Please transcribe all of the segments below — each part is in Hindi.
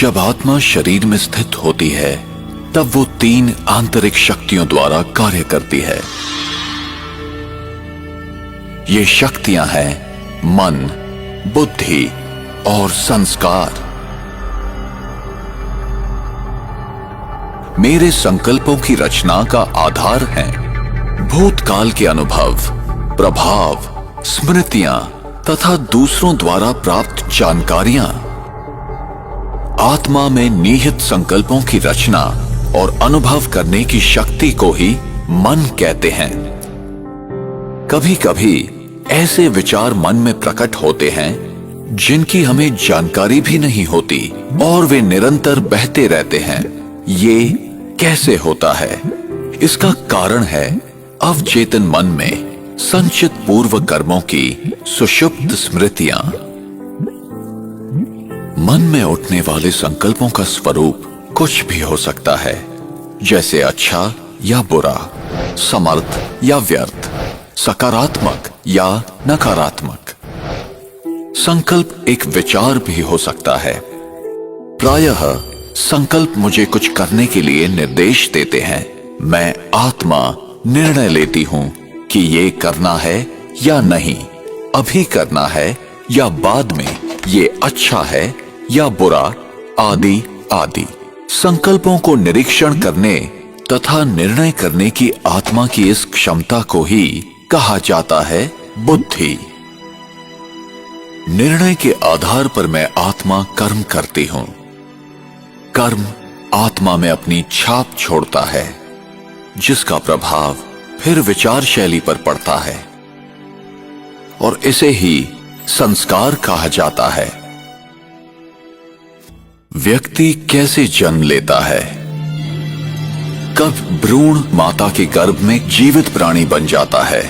जब आत्मा शरीर में स्थित होती है तब वो 3 आंतरिक शक्तियों द्वारा कार्य करती है। ये शक्तियां हैं मन, बुद्धि और संस्कार। मेरे संकल्पों की रचना का आधार हैं भूतकाल के अनुभव, प्रभाव, स्मृतियां तथा दूसरों द्वारा प्राप्त जानकारियां। आत्मा में निहित संकल्पों की रचना और अनुभव करने की शक्ति को ही मन कहते हैं। कभी कभी ऐसे विचार मन में प्रकट होते हैं जिनकी हमें जानकारी भी नहीं होती और वे निरंतर बहते रहते हैं। ये कैसे होता है? इसका कारण है अवचेतन मन में संचित पूर्व कर्मों की सुषुप्त स्मृतियां। मन में उठने वाले संकल्पों का स्वरूप कुछ भी हो सकता है, जैसे अच्छा या बुरा, समर्थ या व्यर्थ, सकारात्मक या नकारात्मक। संकल्प एक विचार भी हो सकता है। प्रायः संकल्प मुझे कुछ करने के लिए निर्देश देते हैं। मैं आत्मा निर्णय लेती हूं कि ये करना है या नहीं, अभी करना है या बाद में, ये अच्छा है या बुरा, आदि आदि। संकल्पों को निरीक्षण करने तथा निर्णय करने की आत्मा की इस क्षमता को ही कहा जाता है बुद्धि। निर्णय के आधार पर मैं आत्मा कर्म करती हूं। कर्म आत्मा में अपनी छाप छोड़ता है, जिसका प्रभाव फिर विचार शैली पर पड़ता है और इसे ही संस्कार कहा जाता है। व्यक्ति कैसे जन्म लेता है? कब भ्रूण माता के गर्भ में जीवित प्राणी बन जाता है?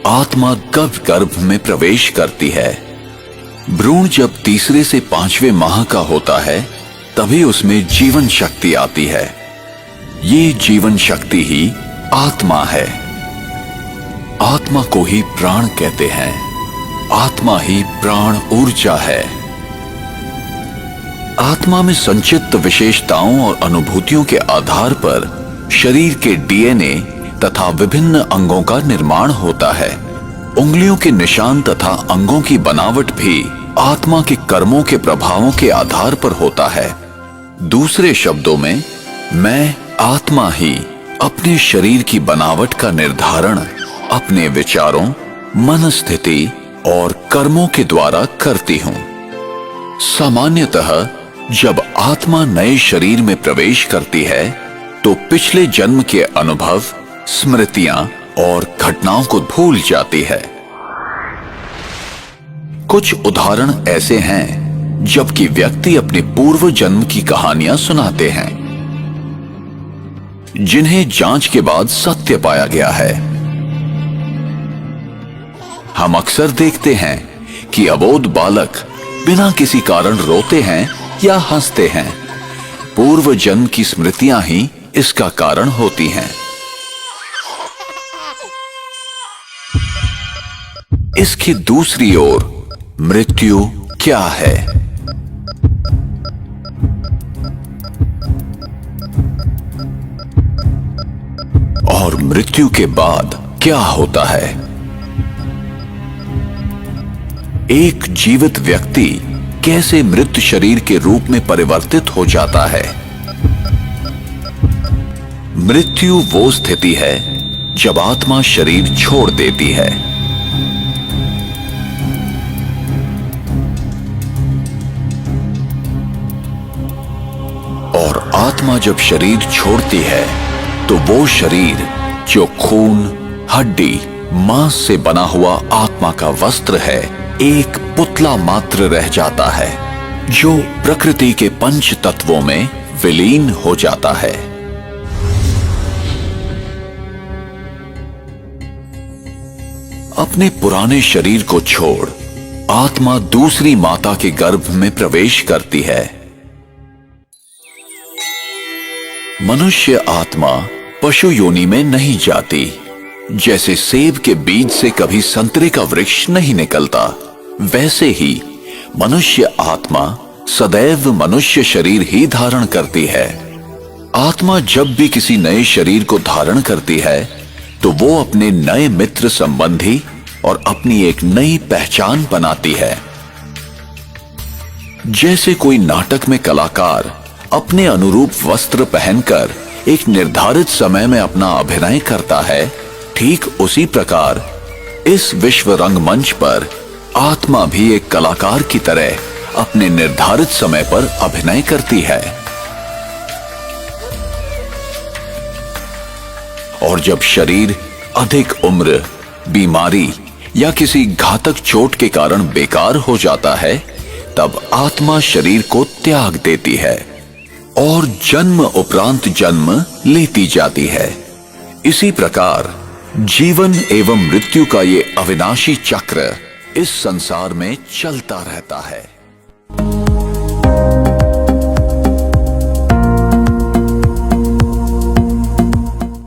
आत्मा कब गर्भ में प्रवेश करती है? भ्रूण जब तीसरे से 5वें माह का होता है तभी उसमें जीवन शक्ति आती है। ये जीवन शक्ति ही आत्मा है। आत्मा को ही प्राण कहते हैं। आत्मा ही प्राण ऊर्जा है। आत्मा में संचित विशेषताओं और अनुभूतियों के आधार पर शरीर के डीएनए तथा विभिन्न अंगों का निर्माण होता है। उंगलियों के निशान तथा अंगों की बनावट भी आत्मा के कर्मों के प्रभावों के आधार पर होता है। दूसरे शब्दों में, मैं आत्मा ही अपने शरीर की बनावट का निर्धारण अपने विचारों, मनस्थिति और कर्मों के द्वारा करती हूं। सामान्यतः जब आत्मा नए शरीर में प्रवेश करती है तो पिछले जन्म के अनुभव, स्मृतियां और घटनाओं को भूल जाती है। कुछ उदाहरण ऐसे हैं जबकि व्यक्ति अपने पूर्व जन्म की कहानियां सुनाते हैं जिन्हें जांच के बाद सत्य पाया गया है। हम अक्सर देखते हैं कि अबोध बालक बिना किसी कारण रोते हैं या हंसते हैं। पूर्व जन्म की स्मृतियां ही इसका कारण होती हैं। इसकी दूसरी ओर मृत्यु क्या है? और मृत्यु के बाद क्या होता है? एक जीवित व्यक्ति कैसे मृत शरीर के रूप में परिवर्तित हो जाता है? मृत्यु वो स्थिति है जब आत्मा शरीर छोड़ देती है। और आत्मा जब शरीर छोड़ती है तो वो शरीर जो खून, हड्डी, मांस से बना हुआ आत्मा का वस्त्र है, एक पुतला मात्र रह जाता है जो प्रकृति के 5 तत्वों में विलीन हो जाता है। अपने पुराने शरीर को छोड़ आत्मा दूसरी माता के गर्भ में प्रवेश करती है। मनुष्य आत्मा पशु योनि में नहीं जाती। जैसे सेब के बीज से कभी संतरे का वृक्ष नहीं निकलता, वैसे ही मनुष्य आत्मा सदैव मनुष्य शरीर ही धारण करती है। आत्मा जब भी किसी नए शरीर को धारण करती है तो वो अपने नए मित्र संबंधी और अपनी एक नई पहचान बनाती है। जैसे कोई नाटक में कलाकार अपने अनुरूप वस्त्र पहनकर एक निर्धारित समय में अपना अभिनय करता है, ठीक उसी प्रकार इस विश्व रंगमंच पर आत्मा भी एक कलाकार की तरह अपने निर्धारित समय पर अभिनय करती है। और जब शरीर अधिक उम्र, बीमारी या किसी घातक चोट के कारण बेकार हो जाता है, तब आत्मा शरीर को त्याग देती है और जन्म उपरांत जन्म लेती जाती है। इसी प्रकार जीवन एवं मृत्यु का ये अविनाशी चक्र इस संसार में चलता रहता है।